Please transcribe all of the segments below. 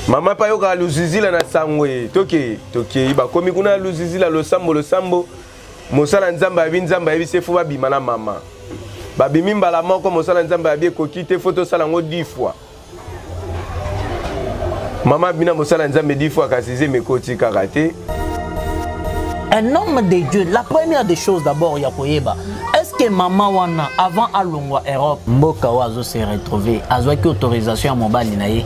Mama pa yoka luzizila na sangwe toke ba komi kuna luzizila lo sambo mosala nzamba abi nzamba abi se fuba bima na mama ba bimimba la moko mosala nzamba abi kokite photo sala ngo 10 fois mama bina mosala nzamba 10 fois kasize mekoti karaté. Un homme de Dieu, la première des choses d'abord yakoyeba. Est-ce que maman wana avant à Longwa Europe mboka wazo se retrouver azwaki autorisation à mobali na ye?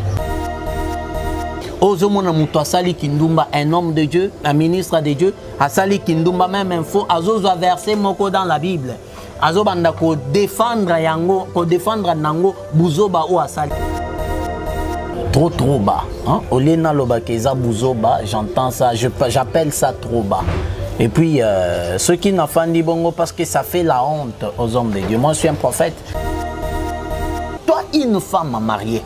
Ozomona muto asali kindumba, un homme de Dieu, un ministre de Dieu, asali kindumba, même info, azozo a versé moko dans la Bible. Azobanda ko défendre yango, ko défendre nango, buzoba ou asali. Trop bas. Hein? Olena lobakeza buzoba, j'entends ça, j'appelle ça trop bas. Et puis, ceux qui n'ont pas dit bongo parce que ça fait la honte aux hommes de Dieu. Moi, je suis un prophète. Toi, une femme mariée,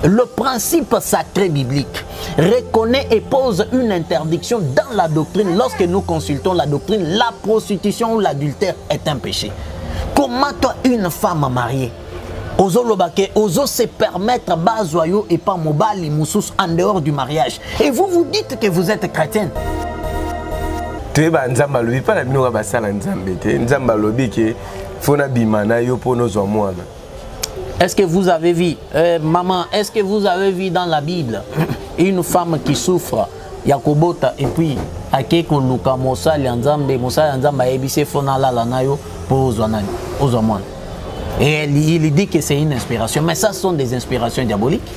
le principe sacré biblique reconnaît et pose une interdiction dans la doctrine. Lorsque nous consultons la doctrine, la prostitution ou l'adultère est un péché. Comment toi, une femme mariée, oso se permettre bazoyo et pas mobali moussous en dehors du mariage, et vous dites que vous êtes chrétienne? Tu es nzamba lobi pas la bino ba sala nzambe te nzamba lobi ke fona bimana yo pono zo mwana. Est-ce que vous avez vu, maman, est-ce que vous avez vu dans la Bible une femme qui souffre, yakobota, et puis akeko luka mosali nzambe ebise fona la nayo pour ozwanani ozomwana? Et il dit que c'est une inspiration, mais ça sont des inspirations diaboliques.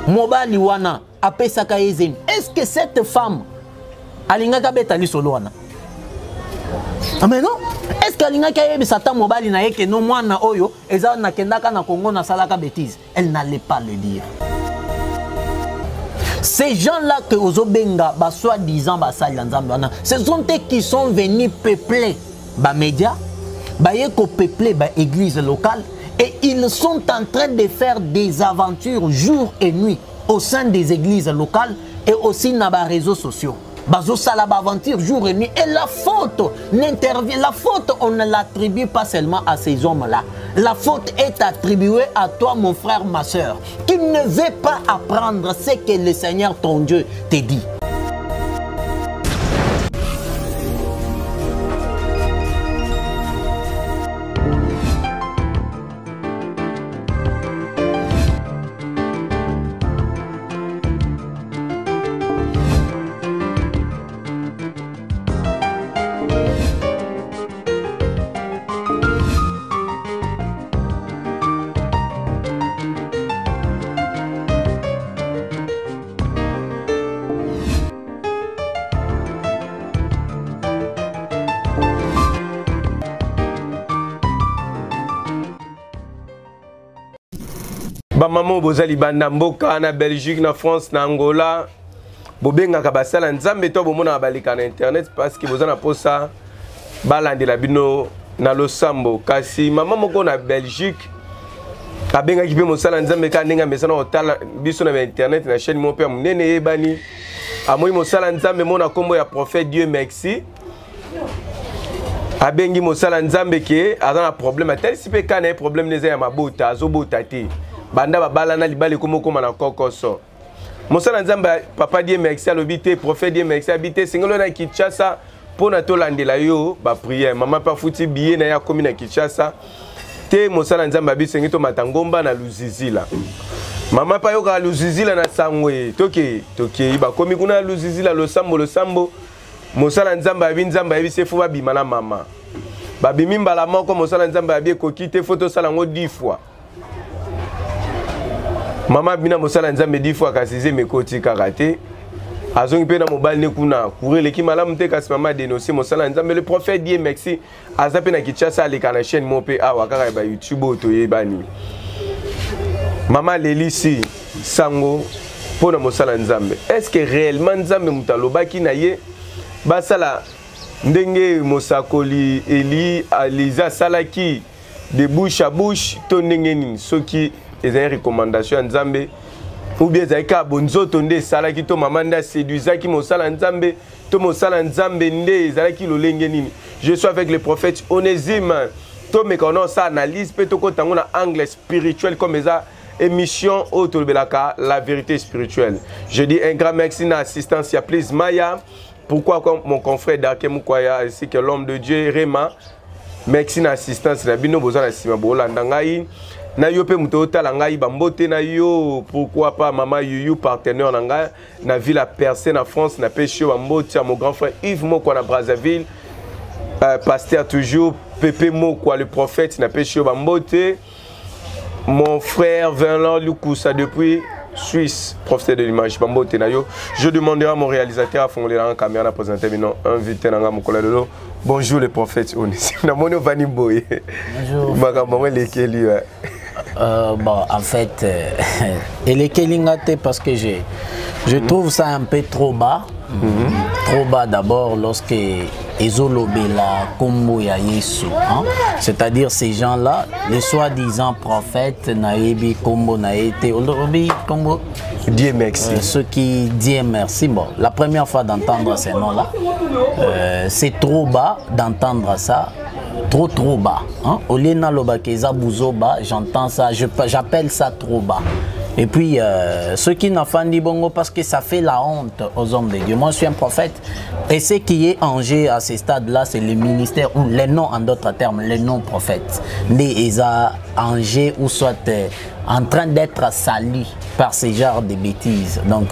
Mobali wana apesaka ezem. Est-ce que cette femme alingaka betali solo wana? Ah mais non. Est-ce qu'alingaka yebisata mobali na yeke no mwana oyo eza na kendaka na Congo na salaka bêtise? Elle n'allait pas le dire. Ces gens-là que ozobenga ba soi-disant basali nzambe wana, ce sont eux qui sont venus peupler ba médias, baye ko peupler ba église locale, et ils sont en train de faire des aventures jour et nuit au sein des églises locales et aussi dans les réseaux sociaux. Bazo salaba aventure jour et nuit, et la faute n'intervient. La faute, on ne l'attribue pas seulement à ces hommes-là. La faute est attribuée à toi, mon frère, ma soeur, qui ne veut pas apprendre ce que le Seigneur ton Dieu te dit. Ba maman bozali banda mboka na Belgique, na France, na Angola, bobenga ka basala nzambe to bomona balika na internet parce que bozana posa balandela bino na losambo. Kasi maman moko na Belgique abenga kipe mosala nzambe ka ndinga mesana otala biso na internet na chaîne mon père munene ebani amoyi mosala nzambe mona kombo ya prophète Dieu merci. Abengi mosala nzambe ke azana problème tel si pe kana problème neza ya mabota azobota te. Banda babala na libali komoko na kokoso. Mosala nzamba papa Dieu merci alobité prophète Dieu merci habité singolo na Kinshasa pona to landela yo ba prière maman pa futi billet na ya komi na Kinshasa te mosala nzamba bisengi to matangomba na Luzizila. Maman pa yoka Luzizila na sangwe toke ba komi kuna Luzizila lo sambo mosala nzamba bi nzamba bi se fuba bima na mama. Ba bimimba la moko mosala nzamba bi kokite photo sala ngo 10 fois. Maman bina mosala nzambe 10 fois kasize mekoti karaté. Azongi pe na mobile ne kuna courir leki malamu te kasi maman dénoncer mosala nzambe le prophète Dieu merci azape na Kinshasa ale kana chaîne mo pe awa kaka ba YouTube to yebani. Maman Lelisi sango pona mosala nzambe. Est-ce que réellement nzambe mutalobaki na ye basala ndenge mosakoli Eli Aliza salaki de bouche à bouche to ndenge nini soki et une recommandation nzambe ou bien zaika bonzo tonde sala ki to mamanda séduisa ki mosala nzambe to mosala nzambe nde zalaki lolenge nini. Je suis avec le prophète Onésime to me kono sa analyse pe to ko tango na angle spirituel comme ça émission Otolbelaka, la vérité spirituelle. Je dis un grand merci à l'assistance, il y a Please Maya. Pourquoi mon confrère Darké Moukwaya ainsi que l'homme de Dieu Réma. Merci à l'assistance, la bino bozan à Simabola Nangaï. Na yo pe mutota la ngai bambote na yo, pourquoi pas maman Yuyu partenaire na ngai na ville à Percé na France na péché bambote mon grand frère Yves Moko na Brazzaville, pasteur toujours Pépé Moko le prophète na péché bambote, mon frère Vernon Lukousa depuis Suisse, professeur de l'image bambote na yo. Je demanderai à mon réalisateur à fonder la caméra na présenter maintenant invité na mon collègue Lolo. Bonjour le prophète Onesime na mono vani boye. Bonjour. Makambo lekeli. Bon, en fait, elle est kelingate parce que je trouve ça un peu trop bas. Trop bas d'abord lorsque Ezolobela Kombo ya Yesu. C'est-à-dire ces gens-là, les soi-disant prophètes, Naïbi Kombo Naïté, Olobi Kombo. Dieu merci. Ceux qui disent merci. Bon, la première fois d'entendre ces noms-là, c'est trop bas d'entendre ça. Trop bas. Olena Lobakeza Bouzoba, j'entends ça, j'appelle ça trop bas. Et puis, ceux qui n'ont pas dit bongo parce que ça fait la honte aux hommes de Dieu. Moi, je suis un prophète. Et ce qui est Angers à ce stade-là, c'est le ministère, ou les noms en d'autres termes, les noms prophètes. Les Angers ou soit en train d'être salis par ce genre de bêtises. Donc,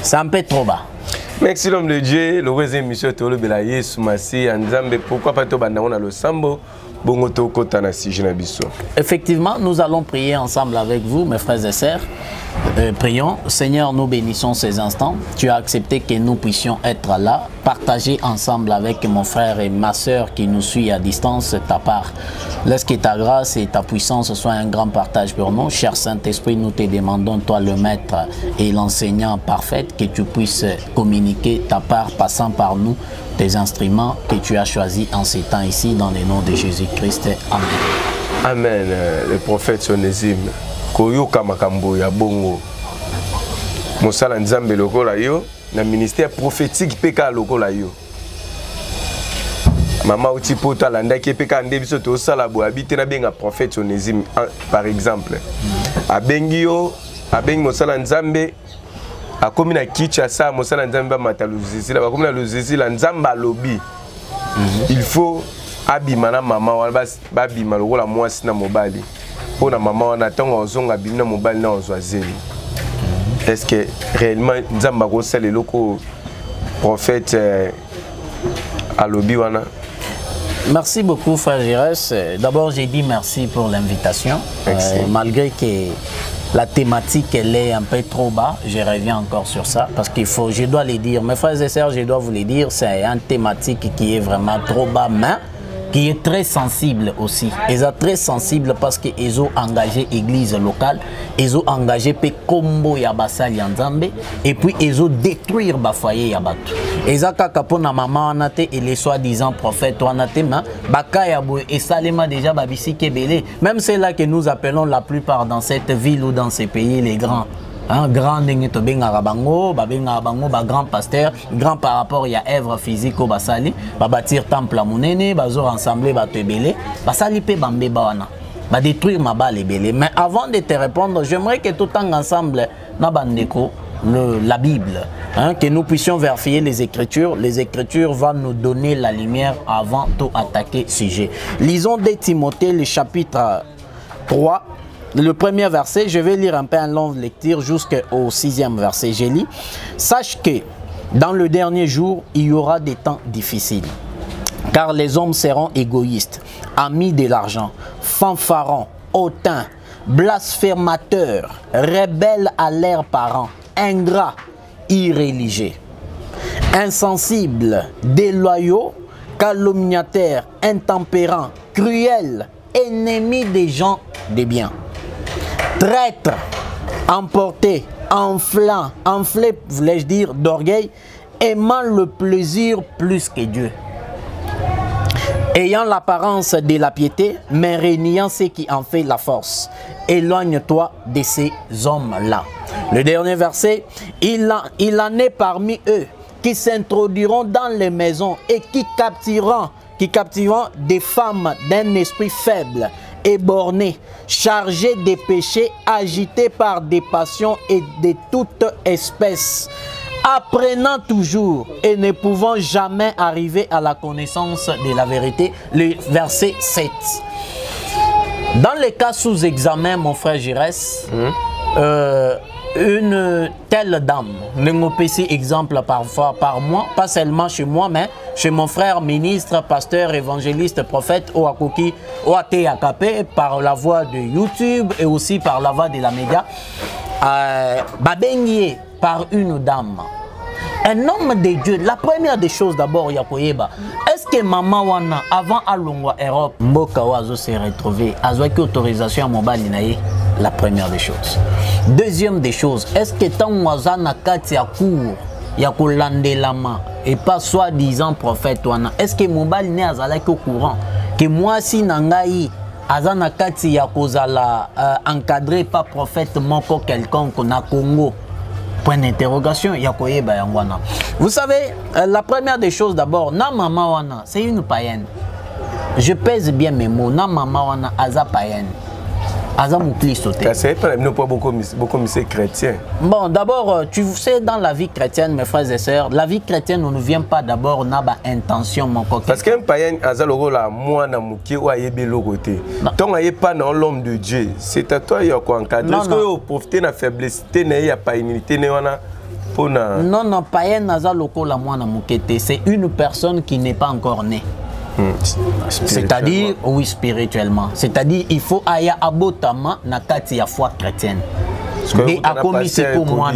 c'est un peu trop bas. Merci l'homme de Dieu, le roi émission Tolo Belaye Soumasi Nzambe, pourquoi pas Tobandana le Sambo, Bongoto Kotana si Jenabiso. Effectivement, nous allons prier ensemble avec vous, mes frères et sœurs. Prions. Seigneur, nous bénissons ces instants. Tu as accepté que nous puissions être là, partager ensemble avec mon frère et ma sœur qui nous suit à distance ta part. Laisse que ta grâce et ta puissance soient un grand partage pour nous. Cher Saint-Esprit, nous te demandons, toi le maître et l'enseignant parfait, que tu puisses communiquer ta part passant par nous, tes instruments que tu as choisis en ces temps ici, dans le nom de Jésus-Christ. Amen. Amen. Le prophète Onesime. Koyoka makambo ya bongo mosala nzambe lokola yo na ministère prophétique peka lokola yo mama uti poto alandaki peka nde biso to sala bo habite na benga prophète Onesime par exemple abengi yo abengi mosala nzambe akomi na Kinshasa mosala nzambe ba mataluzizi la bakomi na luzizi la nzamba alobi il faut abima na mama wala ba bima lokola mwasi na mobali. Pour la maman, on attend aux abîmes mobile na aux oiseaux. Est-ce que réellement Nzamba Gossé les locaux prophètes à l'Obiwana? Merci beaucoup, frère Giresse. D'abord, j'ai dit merci pour l'invitation. Malgré que la thématique elle est un peu trop bas, je reviens encore sur ça parce qu'il faut, je dois le dire, mes frères et sœurs, je dois vous le dire, c'est une thématique qui est vraiment trop bas, mais qui est très sensible aussi. Ils sont très sensibles parce qu'ils ont engagé l'église locale, ils ont engagé pe Kombo ya basali Nzambe et puis ils ont détruit le foyer ya batu. Ils ont kakapona maman anate et les soi-disant prophètes anate ma bakaya boy et salema déjà babisi kebele. Même c'est là que nous appelons la plupart dans cette ville ou dans ces pays les grands. Grand to benga bango ba grand pasteur grand par rapport ya œuvre physique au basali ba bâtir temple à monene bazo rassembler ba tebele basali pe bambe bawana ba détruire ma balle belé. Mais avant de te répondre, j'aimerais que tout en ensemble na bandeko la Bible, que nous puissions vérifier les Écritures. Les Écritures vont nous donner la lumière avant de attaquer sujet. Lisons 2 Timothée le chapitre 3. Le premier verset, je vais lire un peu en longue lecture jusqu'au 6e verset. Je lis: sache que dans le dernier jour, il y aura des temps difficiles. Car les hommes seront égoïstes, amis de l'argent, fanfarons, hautains, blasphémateurs, rebelles à leurs parents, ingrats, irréligieux, insensibles, déloyaux, calomniateurs, intempérants, cruels, ennemis des gens de bien. Traîtres, emportés, enflés, voulais-je dire, d'orgueil, aimant le plaisir plus que Dieu. Ayant l'apparence de la piété, mais régnant ce qui en fait la force. Éloigne-toi de ces hommes-là. Le dernier verset, il en est parmi eux qui s'introduiront dans les maisons et qui captureront des femmes d'un esprit faible éborné, chargé des péchés, agité par des passions et de toute espèce, apprenant toujours et ne pouvant jamais arriver à la connaissance de la vérité. Le verset 7. Dans les cas sous examen, mon frère Giresse, une telle dame, nous avons exemple parfois par moi, pas seulement chez moi, mais chez mon frère ministre, pasteur, évangéliste, prophète, Oakoki, OATAKP, par la voix de YouTube et aussi par la voix de la média, babeigné par une dame. Un homme de Dieu, la première des choses d'abord, Yakoyeba, est-ce que maman wana avant à Longwa Europe, Mboka Wazo s'est retrouvé, a eu autorisation à Mobali naïe? La première des choses. Deuxième des choses, est-ce que tant Wazana Kati ya cour, Yakolande Lama, et pas soi-disant prophète wana, est-ce que Mobali n'est azalaki au courant que moi si nangai Azana Kati Yakozala encadré par prophète moko quelconque na Congo? Point d'interrogation, Yakoyeba Yangwana. Vous savez, la première des choses d'abord, na maman wana, c'est une païenne. Je pèse bien mes mots, na maman wana, aza païenne. Aza moukli sauté. C'est pas beaucoup chrétien. Bon, d'abord, tu sais, dans la vie chrétienne, mes frères et sœurs, la vie chrétienne ne vient pas d'abord n'a pas intention, mon coquin. Parce qu'un païen, aza le rôle à moi, na mouki ou à yebe l'autre. Tant aye pas dans l'homme de Dieu, c'est à toi y'a quoi encadré. Est-ce que vous profitez de la faiblesse, il y a pas unité, non, non, païen, aza loko la moi na moukete, c'est une personne qui n'est pas encore née. C'est-à-dire, oui, spirituellement. C'est-à-dire, il faut aya abotama na kati ya foi chrétienne. Et a commis c'est pour moi.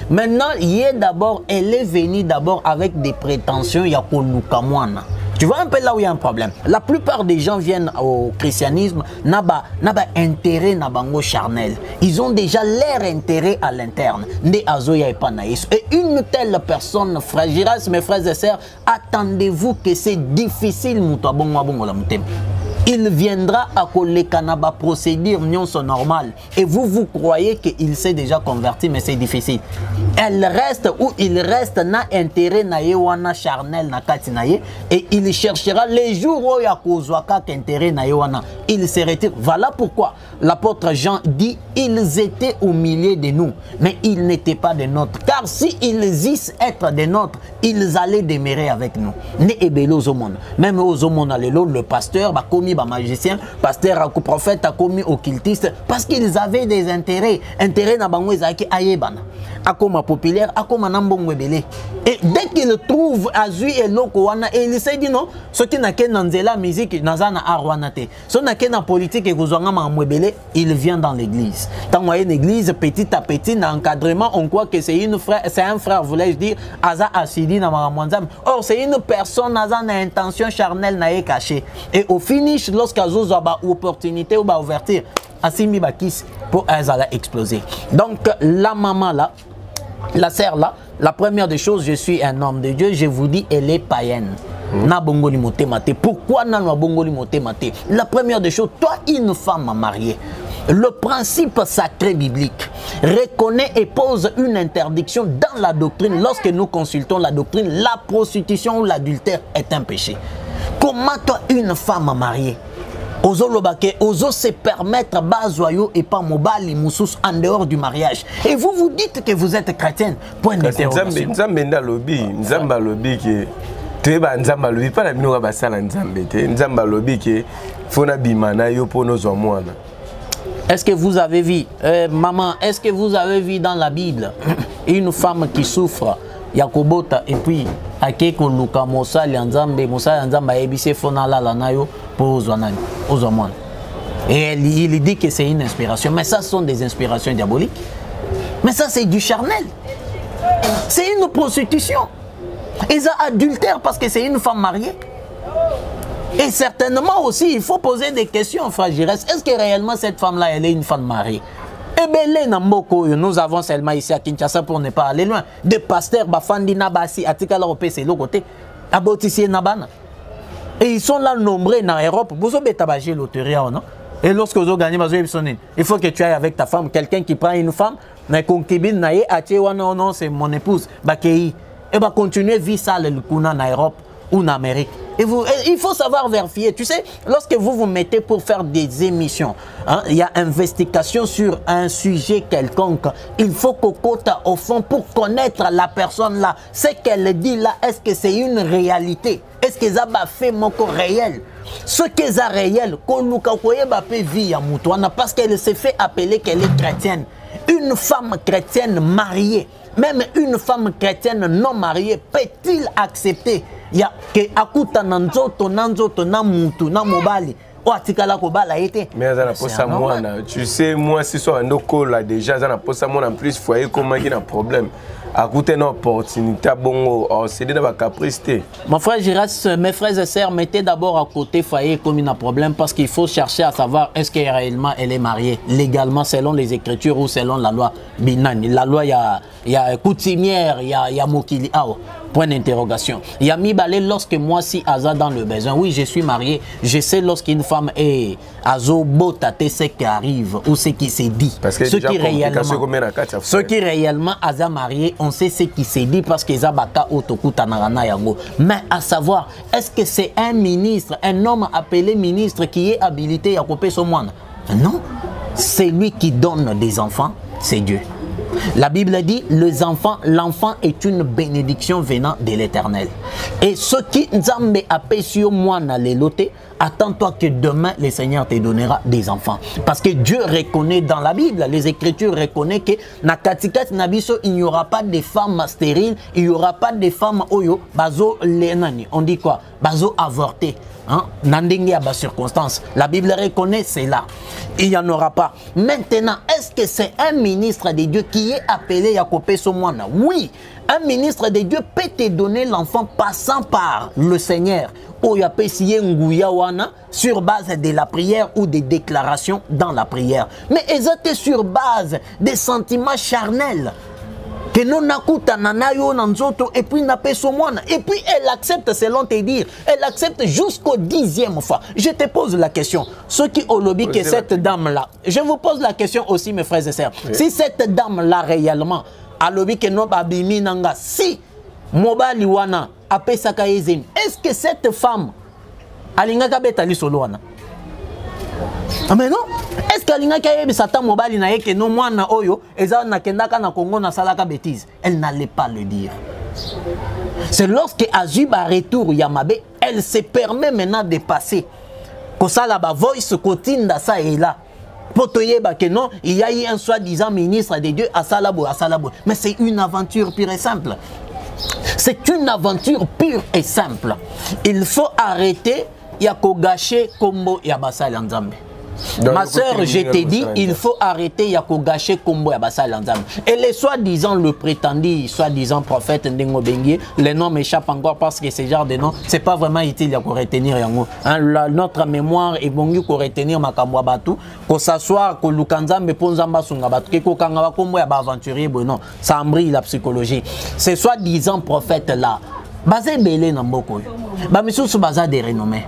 Maintenant, d'abord, elle est venue d'abord avec des prétentions ya koluka mwana. Tu vois un peu là où il y a un problème. La plupart des gens viennent au christianisme, n'aba intérêt nabango charnel. Ils ont déjà leur intérêt à l'interne. Et une telle personne, frère Giras, mes frères et sœurs, attendez-vous que c'est difficile. Il viendra à Kolekanaba procédure normal. Et vous croyez qu'il s'est déjà converti, mais c'est difficile. Elle reste où il reste, n'a intérêt na yewana charnel na katinaye, et il cherchera les jours où il y a intérêt na yewana. Il se retire. Voilà pourquoi l'apôtre Jean dit ils étaient au milieu de nous, mais ils n'étaient pas des nôtres. Car s'ils disent être des nôtres, ils allaient demeurer avec nous. Même aux hommes, le pasteur a commis magicien, pasteur, prophète a commis occultiste, parce qu'ils avaient des intérêts. Intérêt na bango ezaki ayebana. Akoma populaire, akoma nambongo ebele. Et dès qu'il trouve azui et lokowana, et il s'est dit non, ce qui n'a qu'un nanzela musique, nazana arwanate. Ce n'a qu'un politique et gozanga mamwebele, il vient dans l'église. Tant qu'on une église, petit à petit, dans l'encadrement, on croit que c'est un frère, voulais-je dire, aza asidi na maramwanzam. Or, c'est une personne, aza na intention charnelle na cachée. Et au finish, lorsqu'azo a une opportunité ou une ouverture, asimi bakis pour elle exploser. Donc, la maman là, la sœur là, la première des choses, je suis un homme de Dieu, je vous dis, elle est païenne. Na bongoli mote mate. Pourquoi na bongoli mote mate? La première des choses, toi, une femme mariée, le principe sacré biblique reconnaît et pose une interdiction dans la doctrine. Lorsque nous consultons la doctrine, la prostitution ou l'adultère est un péché. Comment toi, une femme mariée, ozo se permettre bazoyo et pas mobali moussous en dehors du mariage, et vous vous dites que vous êtes chrétienne? Point d'interrogation. Nzamba lobi que tu es nzamba lobi pas la bino basala nzambe te nzamba lobi que fona bimana yo pono zo mwana. Est-ce que vous avez vu maman, est-ce que vous avez vu dans la Bible une femme qui souffre yakobota et puis akeko luka mosali nzambe ebise fona la nayo pour ozwanani ozomona? Et il dit que c'est une inspiration, mais ça sont des inspirations diaboliques. Mais ça c'est du charnel. C'est une prostitution. Et ça adultère parce que c'est une femme mariée. Et certainement aussi, il faut poser des questions, frère Giresse. Est-ce que réellement cette femme-là, elle est une femme mariée? Eh bien, nous avons seulement ici à Kinshasa, pour ne pas aller loin, des pasteurs, Bafandi Nabasi, Atikala Opé, c'est l'autre côté, Abotissier Nabana. Et ils sont là nombreux dans l'Europe. Vous avez tabagé l'autoria, non? Et lorsque vous avez gagné, il faut que tu ailles avec ta femme. Quelqu'un qui prend une femme, na concubine, na non, c'est mon épouse, Bakei. Et va continuer à vivre ça, le Kuna, en Europe. ou en Amérique. Et il faut savoir vérifier. Tu sais, lorsque vous vous mettez pour faire des émissions, hein, il y a investigation sur un sujet quelconque. Il faut qu'on compte au fond pour connaître la personne là. Ce qu'elle dit là, est-ce que c'est une réalité? Est-ce que ça a fait mon corps réel? Ce qui est réel, parce qu'elle s'est fait appeler qu'elle est chrétienne. Une femme chrétienne mariée, même une femme chrétienne non mariée, peut-il accepter ya que akuta nanzoto na mutu na mobali o atikala ko bala été? Mais ça n'a pas ça moi, tu sais, moi si so ndoko là déjà ça n'a pas ça moi en plus foyer comment il y a un problème. À côté d'une opportunité, bon, c'est de la caprice. Mon frère Giras, mes frères et sœurs, mettez d'abord à côté foyer comme il y a un problème parce qu'il faut chercher à savoir est-ce qu'elle réellement elle est mariée légalement selon les écritures ou selon la loi Binani. La loi, il y a coutumière, il y a Mokili. Point d'interrogation. Il y a Mibale lorsque moi si Aza dans le besoin. Oui, je suis marié. Je sais lorsqu'une femme est Azo botate ce qui arrive ou ce qui s'est dit. Parce que ce qui réellement Aza marié, on sait ce qui s'est dit parce que Zabaka Otokuta Narana Yango. Mais à savoir, est-ce que c'est un ministre, un homme appelé ministre qui est habilité à couper son moine? Non. C'est lui qui donne des enfants, c'est Dieu. La Bible dit, l'enfant est une bénédiction venant de l'Éternel. Et ce qui Nzambe appelle sur moi dans les lotés, attends-toi que demain le Seigneur te donnera des enfants. Parce que Dieu reconnaît dans la Bible, les Écritures reconnaissent que na katikat nabiso il n'y aura pas de femmes stériles, il n'y aura pas de femmes oyo bazo lenani. On dit quoi? Bazo avorté. Hein? Circonstances. La Bible reconnaît cela. Il n'y en aura pas. Maintenant, est-ce que c'est un ministre de Dieu qui est appelé à couper son moine? Oui, un ministre de Dieu peut te donner l'enfant passant par le Seigneur. Sur base de la prière ou des déclarations dans la prière. Mais ils étaient sur base des sentiments charnels. Que non nakuta nanayo nanzoto et puis n'a pas son moine. Et puis elle accepte selon te dire. Elle accepte jusqu'au 10e fois. Je te pose la question. Ceux qui ont lobby que cette dame-là. Je vous pose la question aussi mes frères et sœurs. Oui. Si cette dame-là réellement a lobby que non babimi nanga. Si mobali wana ape sakaizim. Est-ce que cette femme alingaka betali solo wana? Ah mais non. Est-ce qu'Alinga Kaye Satan Mobali na yeke no mwana oyo eza na kendaka na Congo na salaka bêtise? Elle n'allait pas le dire. C'est lorsque Azuba retour Yamabe, elle se permet maintenant de passer. Kosala ba voice kotinda ça et là. Potoyeba que non, il y a eu un soi-disant ministre de Dieu à Salabo. Mais c'est une aventure pure et simple. C'est une aventure pure et simple. Il faut arrêter yako gâcher kombo yabasa Nzambe. Ma soeur, je t'ai dit, il faut arrêter Yako gâcher Kombo Yabasa Lanzam. Et les soi-disant le prétendu, soi-disant prophète Ndengo Bengue, les noms m'échappent encore parce que ce genre de noms, c'est pas vraiment utile Yako retenir Yango. Notre mémoire est bon pour retenir Makamwa Batu, que ça soit que Lukanza me ponzamba Sungabatu, que Kangawa Kombo Yaba aventurier, bon, ça brille la psychologie. Ces soi-disant prophètes là, basé belé Namboko. Bah, monsieur Soubaza des renommés.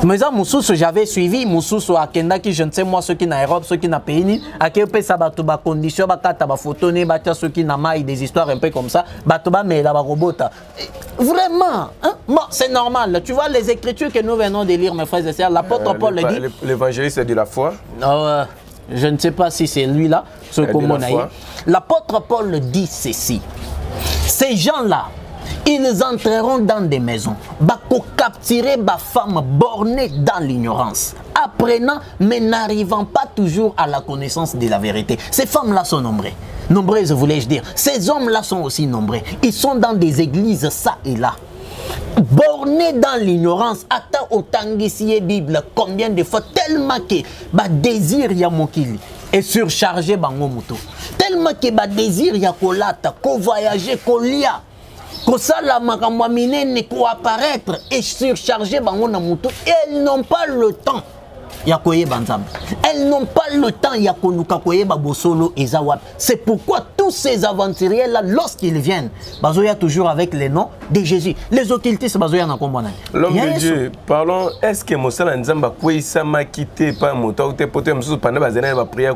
Mais ça, Moussous, j'avais suivi Moussous à Kenda qui je ne sais moi ceux qui n'a Europe, ceux qui n'a pays, à quel pays ça va tout bas condition, bah kata bah photo né, bah ceux qui n'a maille des histoires un peu comme ça, bah tout bas mais là bah robot. Vraiment, hein? Bon, c'est normal. Tu vois les écritures que nous venons de lire, mes frères et sœurs, l'apôtre Paul le dit. L'évangéliste de la foi. Je ne sais pas si c'est lui là, ce qu'on a eu. L'apôtre Paul dit ceci. Ces gens-là, ils entreront dans des maisons, pour capturer des femmes bornées dans l'ignorance, apprenant mais n'arrivant pas toujours à la connaissance de la vérité. Ces femmes-là sont nombreuses, voulais-je dire. Ces hommes-là sont aussi nombreux. Ils sont dans des églises, ça et là. Bornés dans l'ignorance, attends autant de Bible, combien de fois, tellement que désir yamokili est surchargé bangomuto. Tellement que désir yakolata, ko voyager, ko lia. Que ça la makamwamine ne ko apparaître et surcharger bango na muto. Elles n'ont pas le temps. Elles n'ont pas le temps. C'est pourquoi tous ces aventuriers là, lorsqu'ils viennent, il y a toujours avec les noms de Jésus. Les occultistes, il y a l'homme de Dieu, parlons, est-ce que Moussala Nzamba Kouissa m'a quitté par mon temps, pendant la prière,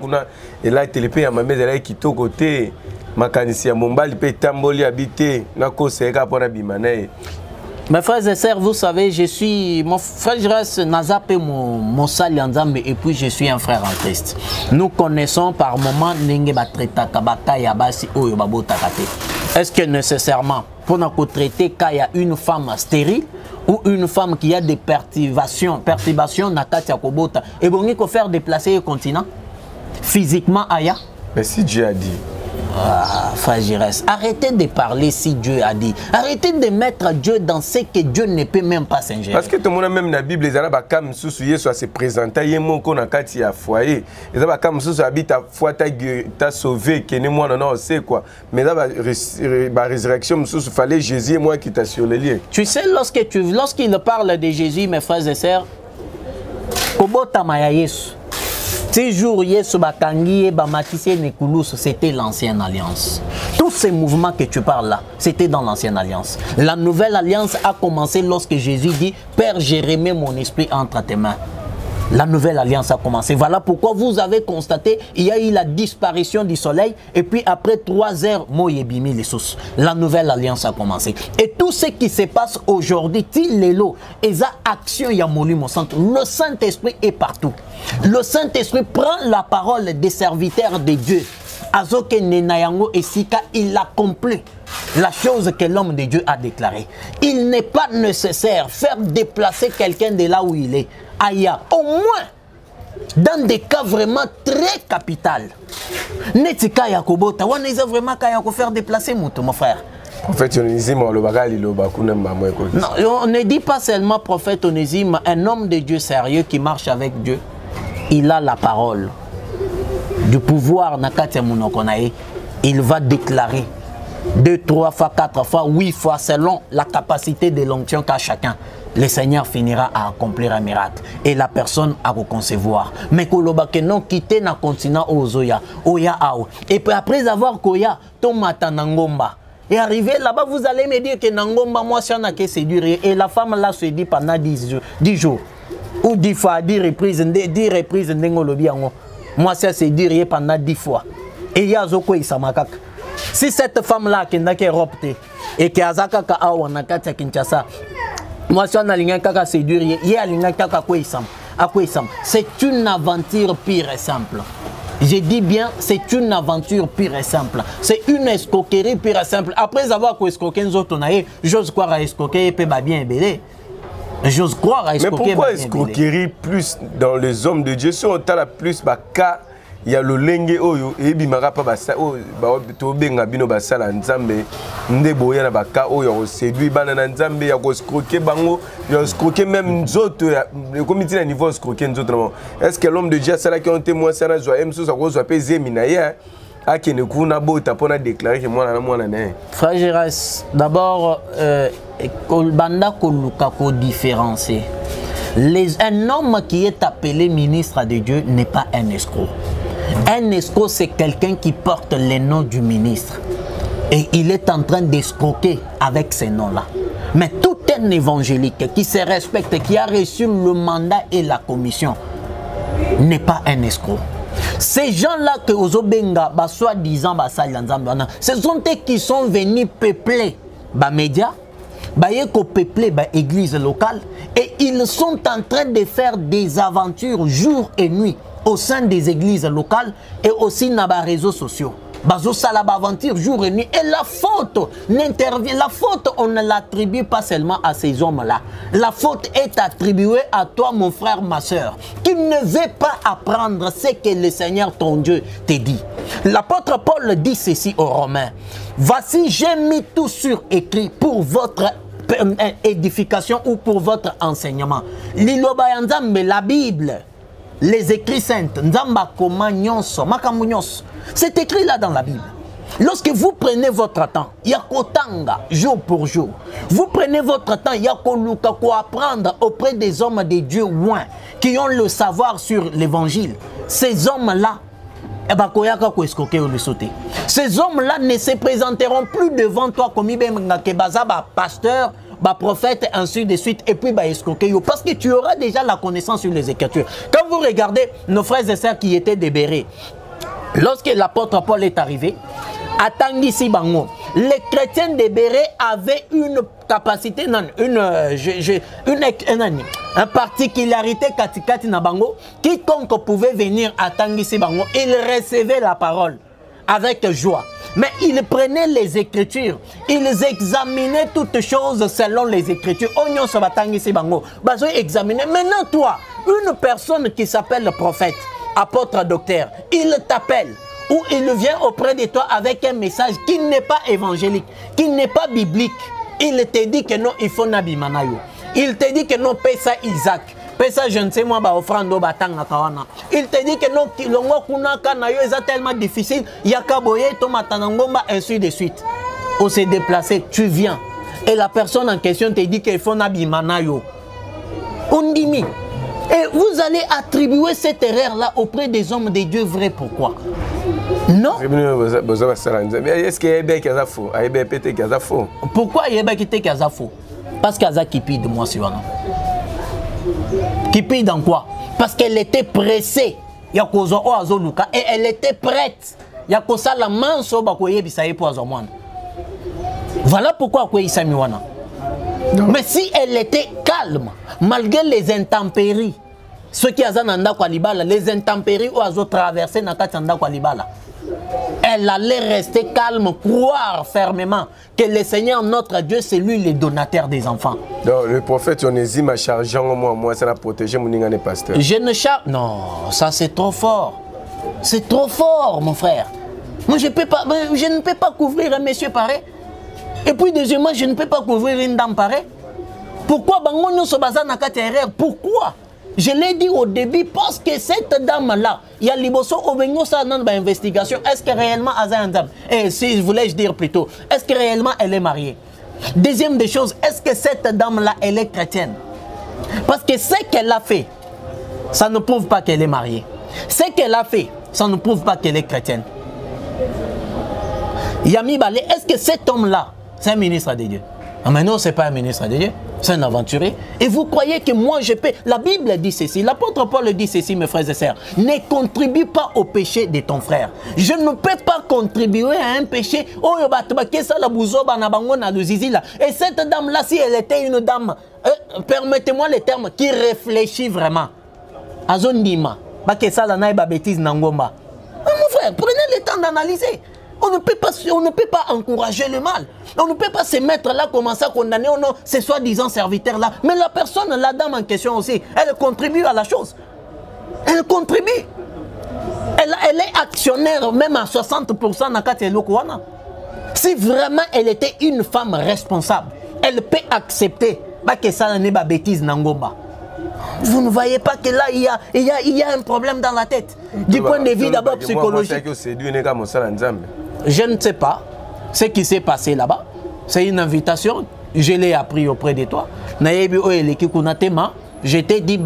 et là, il a ma mère, elle a quitté au côté. Makanisi ya Mombali pe tamboli habité na koseka pona bimanae. Mes frères et sœurs, vous savez, je suis... Mon frère, je reste Nazap et mon sali Nzambe, et puis je suis un frère en Christ. Nous connaissons par moment Nenge Batreta Kabaka Yabasi Oyo Babo Takate. Est-ce que nécessairement, pour nous traiter quand il y a une femme stérile ou une femme qui a des perturbations Nakati Yakobota, et bon, il faut faire déplacer le continent physiquement Aya? Mais si Dieu a dit. Ah, frère Giresse, arrêtez de parler si Dieu a dit. Arrêtez de mettre Dieu dans ce que Dieu ne peut même pas s'ingérer. Parce que tout le monde, même dans la Bible, les Arabes, comme Soussouye, soit se présenter, il y a un mot qu'on a quand il y a foyer. Les Arabes, comme Soussouye, habite ta foi, t'as sauvé, que ni moi, non, c'est quoi. Mais là, la résurrection, il fallait Jésus et moi qui t'a sur les liens. Tu sais, lorsqu'il parle de Jésus, mes frères et sœurs, Kobota Maya Yesu. Ces jours, c'était l'ancienne alliance. Tous ces mouvements que tu parles là, c'était dans l'ancienne alliance. La nouvelle alliance a commencé lorsque Jésus dit « Père, j'ai remis mon esprit entre tes mains ». La nouvelle alliance a commencé. Voilà pourquoi vous avez constaté il y a eu la disparition du soleil et puis après 3 heures, Moyebimi les sources. La nouvelle alliance a commencé. Et tout ce qui se passe aujourd'hui, le Saint-Esprit est partout. Le Saint-Esprit prend la parole des serviteurs de Dieu. Azoke Nenayango et Sika, il accomplit la chose que l'homme de Dieu a déclarée. Il n'est pas nécessaire de faire déplacer quelqu'un de là où il est. Aya, au moins, dans des cas vraiment très capitaux. Netika Yakobota, on est vraiment qu'à faire déplacer mon frère. Prophète Onésime, non, on ne dit pas seulement prophète Onésime, un homme de Dieu sérieux qui marche avec Dieu. Il a la parole du pouvoir. Il va déclarer 2, 3 fois, 4 fois, 8 fois, selon la capacité de l'onction qu'a chacun. Le Seigneur finira à accomplir un miracle et la personne à reconcevoir. Mais que non quitter na continent Ozoya, Oya Ao. Et puis après avoir Koya, Tomata Nangomba. Et arrivé là-bas, vous allez me dire que Nangomba, moi, si on a que séduire. Et la femme là se dit pendant 10 jours. Ou 10 fois, 10 reprises, 10 reprises, moi, ça se dit pendant 10 fois. Et il y a Zoko Isamakak. Si cette femme-là qui n'a qu'à opter et qui a Zaka Awa Nakata Kinshasa, moi, si on a l'ingé kaka séduire, il y a l'ingé kaka quoi c'est une aventure pure et simple. Je dis bien, c'est une aventure pure et simple. C'est une escroquerie pure et simple. Après avoir escroqué nous autres, j'ose croire à escroquer et peut bien belé. J'ose croire à escroquer. Mais pourquoi escroquerie plus dans les hommes de Dieu? Si on t'a la plus, il y a le lengue oyo et bimara pa basa o ba to benga bino basala nzambe ndeboya na baka oyo séduit bana nzambe ya ko escroquer bango ya escroquer même nzoto le comité na niveau escroquer nzoto. Est-ce que l'homme de Dieu ça là qui ont témoin ça na joie mso ça ko joie pe zemina ya akene kuna bota pona déclarer que moi na né. Frère Gérès, d'abord kolbanda koluka ko différencier. Un homme qui est appelé ministre de Dieu n'est pas un escroc. Un escroc, c'est quelqu'un qui porte les noms du ministre. Et il est en train d'escroquer avec ces noms-là. Mais tout un évangélique qui se respecte, qui a reçu le mandat et la commission, n'est pas un escroc. Ces gens-là que Ozobenga, soi-disant, ce sont eux qui sont venus peupler les médias, peupler l'église locale, et ils sont en train de faire des aventures jour et nuit au sein des églises locales et aussi dans les réseaux sociaux. Bazo salaba aventure jour et nuit. Et la faute n'intervient. La faute, on ne l'attribue pas seulement à ces hommes-là. La faute est attribuée à toi, mon frère, ma soeur, qui ne veut pas apprendre ce que le Seigneur ton Dieu te dit. L'apôtre Paul dit ceci aux Romains. Voici, j'ai mis tout sur écrit pour votre édification ou pour votre enseignement. La Bible, les écrits saintes, c'est écrit là dans la Bible. Lorsque vous prenez votre temps, yakotanga, jour pour jour, vous prenez votre temps, yakoluka, pour apprendre auprès des hommes de Dieu loin, qui ont le savoir sur l'évangile. Ces hommes-là, ces hommes-là ne se présenteront plus devant toi comme pasteur, prophète, ainsi de suite, et puis parce que tu auras déjà la connaissance sur les Écritures. Quand vous regardez nos frères et sœurs qui étaient débérés, lorsque l'apôtre Paul est arrivé, Atangisi Bango. Les chrétiens de Béret avaient une capacité, une particularité katikati na Bango. Quiconque pouvait venir à Tangisi Bango, il recevait la parole avec joie. Mais ils prenaient les Écritures, ils examinaient toutes choses selon les Écritures. Maintenant, toi, une personne qui s'appelle le prophète, apôtre, docteur, il t'appelle ou il vient auprès de toi avec un message qui n'est pas évangélique, qui n'est pas biblique. Il te dit que non, il faut Nabi Manayo. Il te dit que non, paie ça Isaac. Ça, je ne sais moi, il te dit que non, c'est tellement difficile, ainsi de suite. On s'est déplacé, tu viens. Et la personne en question te dit qu'il faut Nabi Manayo. On dit, et vous allez attribuer cette erreur-là auprès des hommes de Dieu vrais. Pourquoi? Non. Est-ce qu'il y a faux? Pourquoi il y a faux? Parce qu'il y a qui pille de moi, Siwana. Qui pille dans quoi? Parce qu'elle était pressée. Et elle était prête. Voilà pourquoi mais si elle était calme, malgré les intempéries, ceux qui ont les intempéries ont traversé elle allait rester calme, croire fermement que le Seigneur notre Dieu, c'est lui le donateur des enfants. Donc, le prophète Onésime a chargé moi, ça a protégé mon pasteur. Je ne charge. Non, ça c'est trop fort. C'est trop fort, mon frère. Moi, je ne peux pas couvrir un monsieur pareil. Et puis, deuxièmement, je ne peux pas couvrir une dame pareille. Pourquoi Pourquoi? Je l'ai dit au début parce que cette dame-là, il y a Liboso Obengo ça dans l'investigation. Est-ce que réellement elle est une dame? Et si voulais-je dire plutôt, est-ce que réellement elle est mariée? Deuxième des choses, est-ce que cette dame-là, elle est chrétienne? Parce que ce qu'elle a fait, ça ne prouve pas qu'elle est mariée. Ce qu'elle a fait, ça ne prouve pas qu'elle est chrétienne. Yami Balé, est-ce que cet homme-là, c'est un ministre de Dieu? Ah, mais non, ce n'est pas un ministre de Dieu, c'est un aventurier. Et vous croyez que moi je peux... La Bible dit ceci, l'apôtre Paul dit ceci, mes frères et sœurs. Ne contribue pas au péché de ton frère. Je ne peux pas contribuer à un péché. Et cette dame-là, si elle était une dame, permettez-moi le terme, qui réfléchit vraiment. Azondima, mon frère, prenez le temps d'analyser. On ne peut pas encourager le mal. On ne peut pas se mettre là, commencer à condamner ces soi-disant serviteurs-là. Mais la personne, la dame en question aussi, elle contribue à la chose. Elle contribue. Elle est actionnaire même à 60% dans Katia Lokouana. Si vraiment elle était une femme responsable, elle peut accepter que ça n'est pas bêtise Nangomba. Vous ne voyez pas que là, il y a un problème dans la tête. Du point de vue d'abord psychologique. Je ne sais pas ce qui s'est passé là-bas. C'est une invitation. Je l'ai appris auprès de toi. Je t'ai dit,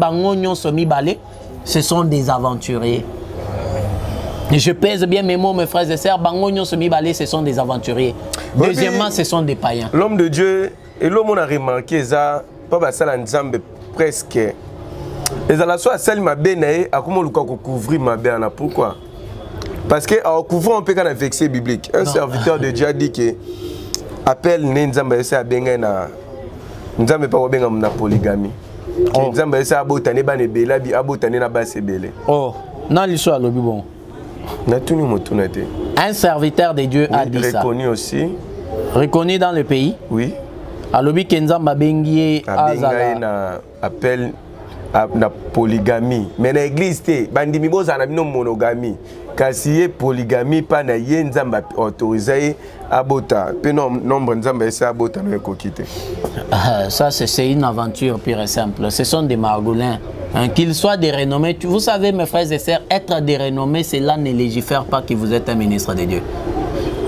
ce sont des aventuriers. Je pèse bien mes mots, mes frères et sœurs. Ce sont des aventuriers. Deuxièmement, ce sont des païens. L'homme de Dieu, et l'homme a remarqué ça, presque. Et ça la soit celle ma bénaye à comment le couvrir ma béna. Pourquoi? Parce que en couvrant on peut quand vexé biblique. Un serviteur de Dieu a dit que appelle Nzamba essaie à benga na Nzamba pas benga na polygamie. Nzamba essaie à botane ba ne bela bi abotane na ba sebele. Oh, na l'histoire lobi bon. Na tunu motunate. Un serviteur de Dieu a dit ça. Reconnu aussi. Reconnu dans le pays? Oui. Alobi Kenzamba bengié azala na appel na polygamie. Mais dans l'église, bandimi boza na bino monogamie. Kasi polygamie pas na ye nzamba autorisé abota. Pe nombre nzamba essa abota no ekokite. Ça c'est une aventure pure et simple. Ce sont des margoulins. Hein, qu'ils soient des renommés. Vous savez mes frères et sœurs, être des renommés, cela ne légifère pas que vous êtes un ministre de Dieu.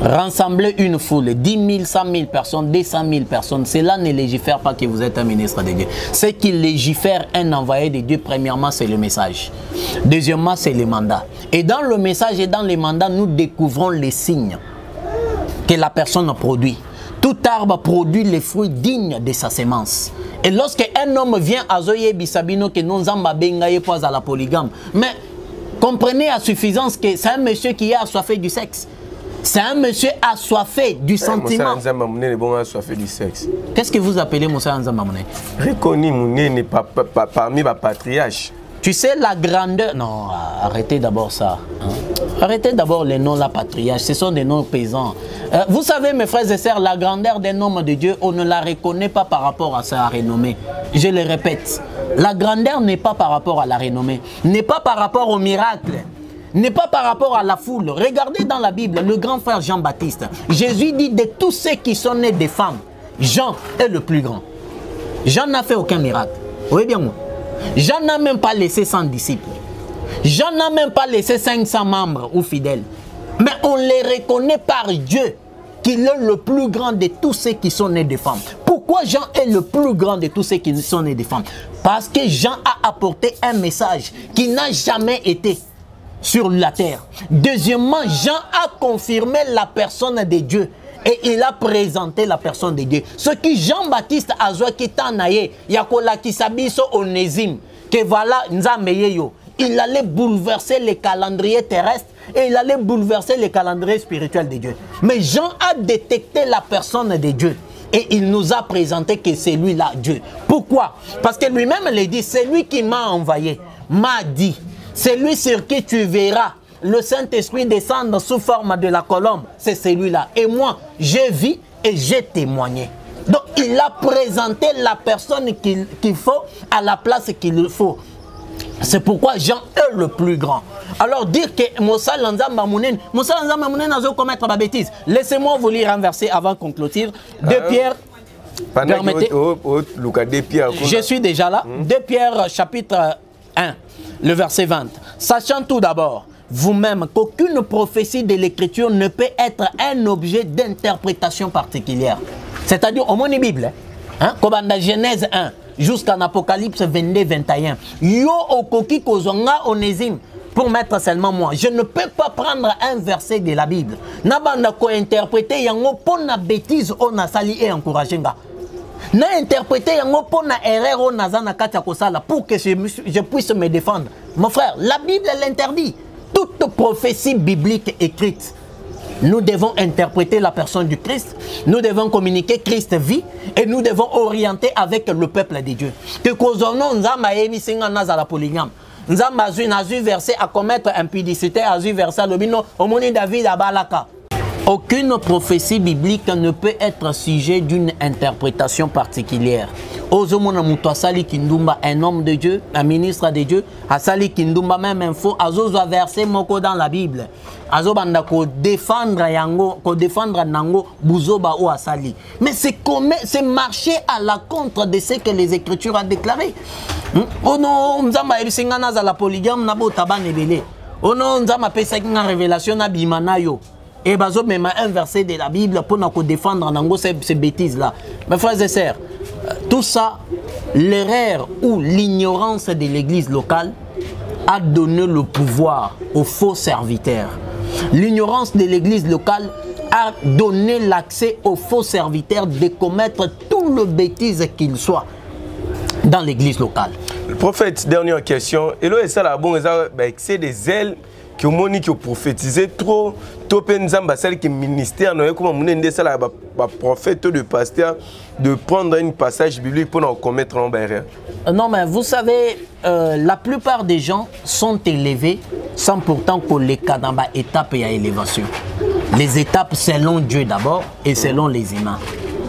Rassembler une foule, 10 000, 100 000 personnes, 200 000 personnes, cela ne légifère pas que vous êtes un ministre de Dieu. Ce qui légifère un envoyé de Dieu, premièrement, c'est le message. Deuxièmement, c'est le mandat. Et dans le message et dans les mandats, nous découvrons les signes que la personne produit. Tout arbre produit les fruits dignes de sa sémence. Et lorsque un homme vient à Zoye Bissabino, que nous avons à la polygame, mais comprenez à suffisance que c'est un monsieur qui est assoiffé du sexe. C'est un monsieur assoiffé du sentiment. Assoiffé du sexe. Qu'est-ce que vous appelez Moussa Nzamba Mouné? Reconnu Mouné n'est pas parmi les patriarches. Tu sais la grandeur... Non, arrêtez d'abord ça. Hein? Arrêtez d'abord les noms, la patriarche. Ce sont des noms paysans. Vous savez, mes frères et sœurs, la grandeur d'un homme de Dieu, on ne la reconnaît pas par rapport à sa renommée. Je le répète. La grandeur n'est pas par rapport à la renommée. N'est pas par rapport au miracle. N'est pas par rapport à la foule. Regardez dans la Bible, le grand frère Jean-Baptiste. Jésus dit de tous ceux qui sont nés des femmes, Jean est le plus grand. Jean n'a fait aucun miracle. Oui, bien moi. Jean n'a même pas laissé 100 disciples. Jean n'a même pas laissé 500 membres ou fidèles. Mais on les reconnaît par Dieu qu'il est le plus grand de tous ceux qui sont nés des femmes. Pourquoi Jean est le plus grand de tous ceux qui sont nés des femmes? Parce que Jean a apporté un message qui n'a jamais été sur la terre. Deuxièmement, Jean a confirmé la personne de Dieu. Et il a présenté la personne de Dieu. Ce qui Jean-Baptiste a joué qui t'a naïe, Yakola qui s'abisso onésime, que voilà, Nzameyeyo. Il allait bouleverser les calendriers terrestres et il allait bouleverser les calendriers spirituels de Dieu. Mais Jean a détecté la personne de Dieu. Et il nous a présenté que c'est lui-là, Dieu. Pourquoi? Parce que lui-même il dit, c'est lui qui m'a envoyé, m'a dit, c'est lui sur qui tu verras le Saint-Esprit descendre sous forme de la colombe, c'est celui-là. Et moi, j'ai vu et j'ai témoigné. Donc, il a présenté la personne qu'il faut à la place qu'il faut. C'est pourquoi Jean est le plus grand. Alors, dire que Moussa Nzamba Mounen a commettre ma bêtise. Laissez-moi vous lire un verset avant qu'on clôture. 2 Pierre. Permettez. Je suis déjà là. 2 Pierre, chapitre 1, le verset 20. Sachant tout d'abord, vous-même, qu'aucune prophétie de l'écriture ne peut être un objet d'interprétation particulière. C'est-à-dire, au moins la Bible, hein, comme dans Genèse 1 jusqu'en Apocalypse 22-21, yo okoki kozonga onésime pour mettre seulement moi. Je ne peux pas prendre un verset de la Bible. Nabanda ko interpréter yango pour na bêtise on a sali et encouragé nga. Na interpréter yango pour na erreur on a zana katia kosala pour que je puisse me défendre. Mon frère, la Bible l'interdit. Toute prophétie biblique écrite, nous devons interpréter la personne du Christ, nous devons communiquer Christ vie et nous devons orienter avec le peuple de Dieu. Que nous versé à commettre impudicité, à versé le bino, au monde David à Balaka. Aucune prophétie biblique ne peut être sujet d'une interprétation particulière. Ozomona Moutouasali Kindumba, un homme de Dieu, un ministre de Dieu, Asali Kindumba, même info, Azozo a versé moko dans la Bible. Azobanda ko défendre yango, ko défendre nango, Bouzoba ou Asali. Mais c'est marcher à la contre de ce que les Écritures ont déclaré. Oh non, Nzamba Ebisingana za la polygame nabo tabanebele. Oh non, Nzamba pesa une révélation na bimanayo. Et bazo même un verset de la Bible pour nous défendre nango ces bêtises là. Mes frères et sœurs, tout ça, l'erreur ou l'ignorance de l'église locale a donné le pouvoir aux faux serviteurs. L'ignorance de l'église locale a donné l'accès aux faux serviteurs de commettre tout le bêtise qu'il soit dans l'église locale. Le prophète, dernière question. Et là, ça la bon, c'est des ailes qui ont prophétisé trop. Topenzamba, celle qui est ministère, comme on ça la prophète de pasteur, de prendre un passage biblique pour nous commettre en barrière. Non, mais vous savez, la plupart des gens sont élevés sans pourtant qu'on les cas dans les étapes et à élévation. Les étapes selon Dieu d'abord et selon les humains.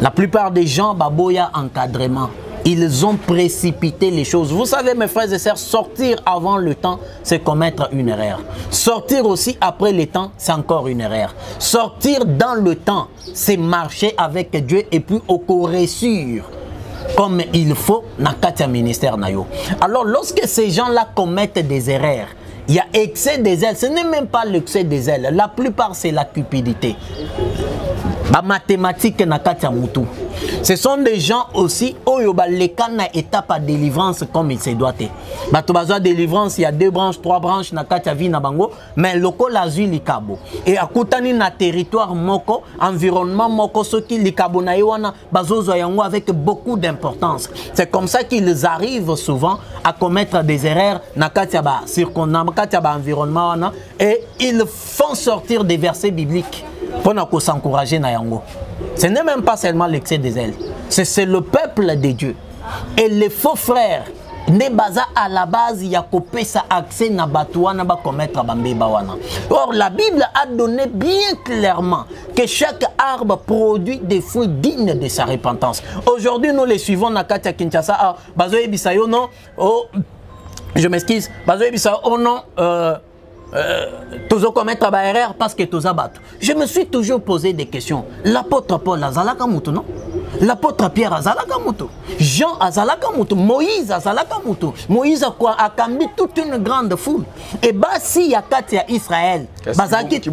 La plupart des gens, baboya encadrement. Ils ont précipité les choses. Vous savez, mes frères et sœurs, sortir avant le temps, c'est commettre une erreur. Sortir aussi après le temps, c'est encore une erreur. Sortir dans le temps, c'est marcher avec Dieu et puis au réussir comme il faut dans le ministère. Alors, lorsque ces gens-là commettent des erreurs, il y a excès des ailes. Ce n'est même pas l'excès des ailes. La plupart, c'est la cupidité. La mathématique na katia mutu. Ce sont des gens aussi oyoba lekana étape à délivrance comme il se doit être. Batobazo délivrance, il y a 2 branches, 3 branches na katia vi na bango, mais loko la zui likabo. Et à koutani na territoire moko, environnement moko soki likabo na yoana bazozo yango avec beaucoup d'importance. C'est comme ça qu'ils arrivent souvent à commettre des erreurs na katia ba environnement et ils font sortir des versets bibliques pour s'encourager na yango. Ce n'est même pas seulement l'excès des ailes. C'est le peuple de Dieu. Et les faux frères, ne baza à la base, il y a coupé sa accès na batouana ba commettre bambeba wana. Or, la Bible a donné bien clairement que chaque arbre produit des fruits dignes de sa repentance. Aujourd'hui, nous les suivons na Katia Kinshasa. Ah, bazo ebisayo non. Oh, je m'excuse. Bazo ebisayo oh non. Toujours commettre ba erreur parce que tous abattent. Je me suis toujours posé des questions. L'apôtre Paul Azalaka Moutou, non? L'apôtre Pierre Azalaka Moutou, Jean Azalaka Moutou, Moïse Azalaka Moutou. Moïse a cambi toute une grande foule. Et bah si y a Katia Israël, Bazaki qui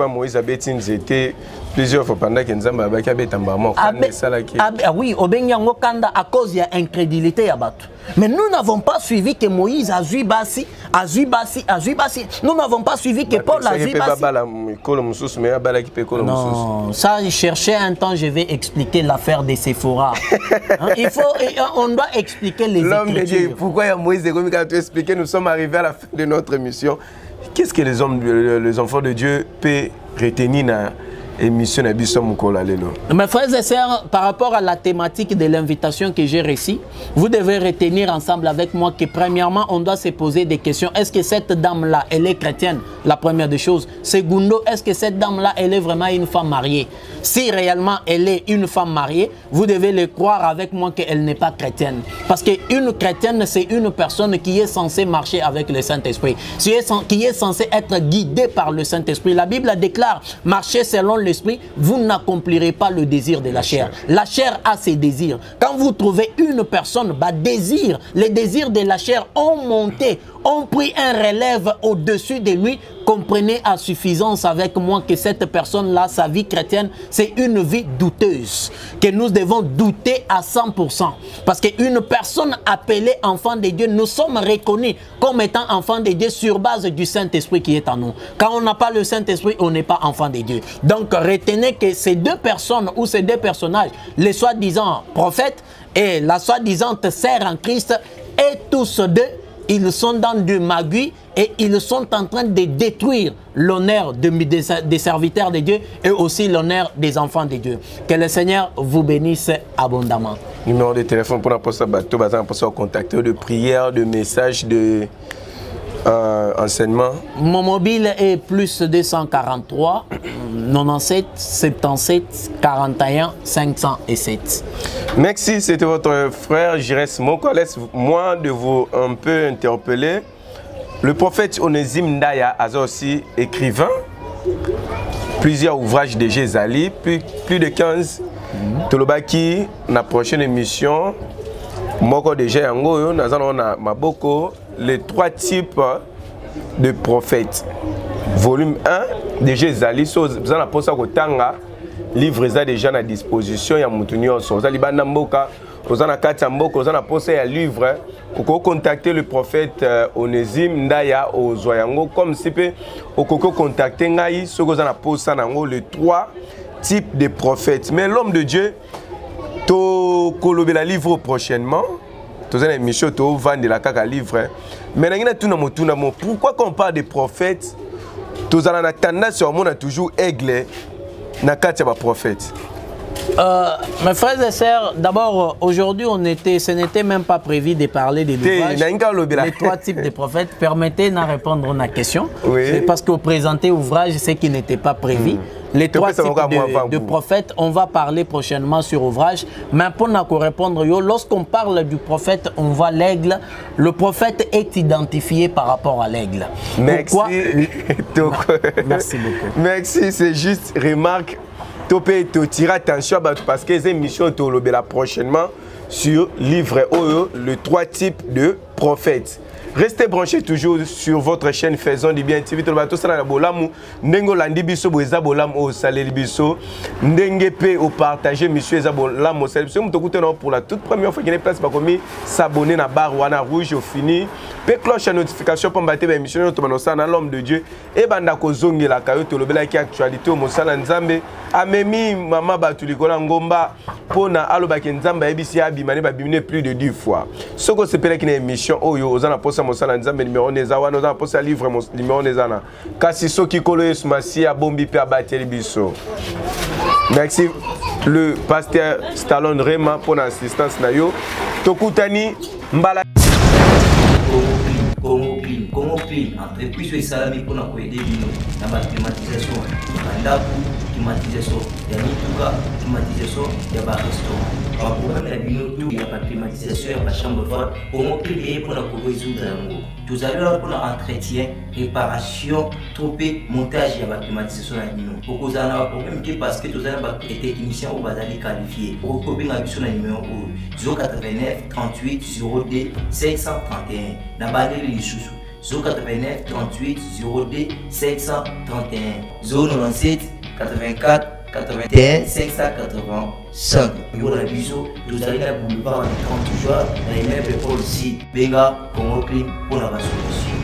Moïse a bétin j'étais plusieurs fois pendant qu'il Nzamba a bétambamo. Ah oui, au Benyango Kanda à cause de l'incrédulité à battre. Mais nous n'avons pas suivi que Moïse a vu Bassi, Nous n'avons pas suivi que Paul a vu Bassi. Non, ça, je cherchais un temps, je vais expliquer l'affaire de Sephora. Hein, on doit expliquer les Écritures. Pourquoi il y a Moïse qui a tout expliqué? Nous sommes arrivés à la fin de notre émission. Qu'est-ce que les enfants de Dieu peuvent retenir dans émission? Mes frères et sœurs, par rapport à la thématique de l'invitation que j'ai reçue, vous devez retenir ensemble avec moi que premièrement, on doit se poser des questions. Est-ce que cette dame-là, elle est chrétienne? La première des choses. Segundo, est-ce que cette dame-là, elle est vraiment une femme mariée? Si réellement elle est une femme mariée, vous devez le croire avec moi qu'elle n'est pas chrétienne. Parce qu'une chrétienne, c'est une personne qui est censée marcher avec le Saint-Esprit, qui est censée être guidée par le Saint-Esprit. La Bible déclare, marcher selon l'esprit, vous n'accomplirez pas le désir de la chair. La chair a ses désirs. Quand vous trouvez une personne, les désirs de la chair ont monté, ont pris un relève au-dessus de lui. Comprenez à suffisance avec moi que cette personne-là, sa vie chrétienne, c'est une vie douteuse. Que nous devons douter à 100%. Parce qu'une personne appelée enfant de Dieu, nous sommes reconnus comme étant enfants de Dieu sur base du Saint-Esprit qui est en nous. Quand on n'a pas le Saint-Esprit, on n'est pas enfant de Dieu. Donc retenez que ces deux personnes ou ces deux personnages, les soi-disant prophètes et la soi-disant sœur en Christ, et tous deux, ils sont dans du magui et ils sont en train de détruire l'honneur des serviteurs de Dieu et aussi l'honneur des enfants de Dieu. Que le Seigneur vous bénisse abondamment. Numéro de téléphone pour la contacter, de prière, de message, de enseignement. Mon mobile est plus 243 97 77 41 507. Merci, c'était votre frère Jires Moko. Laisse-moi de vous un peu interpeller. Le prophète Onésime Ndaya a aussi écrivain, plusieurs ouvrages de Jézali, plus de 15. Tolobaki, la prochaine émission, Moko de Jéango, Nazana Maboko, les trois types de prophètes. Volume 1 de Jézali, vous avez posé Tanga, livre ça déjà à disposition, il y a Moutounio, vous avez Mboka, vous avez Katamboka, vous avez posé un livre, vous pouvez contacter le prophète Onésime Ndaya au Zoyango, comme si vous pouvez contacter Ngaï, ce que vous avez posé les trois types de prophètes. Mais l'homme de Dieu, tu colobé la livre prochainement. Tu as une émission, tu as vendu la caca livre. Mais pourquoi quand on parle des prophètes, tu as tendance à avoir toujours aigle na katia prophète? Mes frères et sœurs, d'abord, aujourd'hui, ce n'était même pas prévu de parler des ouvrages. Les trois types de prophètes. Permettez de répondre à la question. Oui. Parce que présenter ouvrage, c'est qui n'était pas prévu. Les trois types de prophètes, on va parler prochainement sur ouvrage. Mais pour nous répondre, lorsqu'on parle du prophète, on voit l'aigle. Le prophète est identifié par rapport à l'aigle. Merci. Merci beaucoup. Merci, c'est juste remarque. Tu tirer attention parce que les émissions sont prochainement sur livre OE, le trois types de prophètes. Restez branchés toujours sur votre chaîne Faisons du Bien TV. Tout ça na bolamu ndengo landi biso boza bolamu o saleli biso ndenge pe au partager monsieur eza bolamu saleli biso mutokuté pour la toute première fois qu'il est place ba komi s'abonner na barre wana rouge au fini pe cloche à notification pour mbaté ba émission to banosa na l'homme de Dieu et banda ko zongela kayo to lobela ki actualité o mosala nzambe amemi mama batu likola ngomba pona aloba ki nzamba ebisi abimane ba bimine plus de 10 fois. Soko sepela ki na émission oyo ozana posa mosala nzambe numéro neza wana oza posa livre numéro neza na kasi soki kolo yesu masi abombi pe abateli biso. Merci le pasteur Stallone Rema pour l'assistance na yo. Tokutani mbala Congo Clean, entreprise et salami pour nous aider dans la climatisation, climatisation, il y a Mituka, climatisation, il y a restaurant. Par programme la binotou, il y a pas climatisation, il y a pas chambre froide. Congo Clean est pour nous résoudre l'ango. Tout à l'heure pour l'entretien, réparation, tropé, montage, il y a pas climatisation à bino. Pour que vous ayez un problème, parce que vous avez des techniciens où vous allez qualifier. Pour que vous ayez un numéro 089 38 02 531. N'abandonnez les sous. 089 38 02 531 097 84 81 585. Pour la bisou, vous allez la boulevard de 30 jours, la immeuble pour le site Benga Congo Clean pour la solution.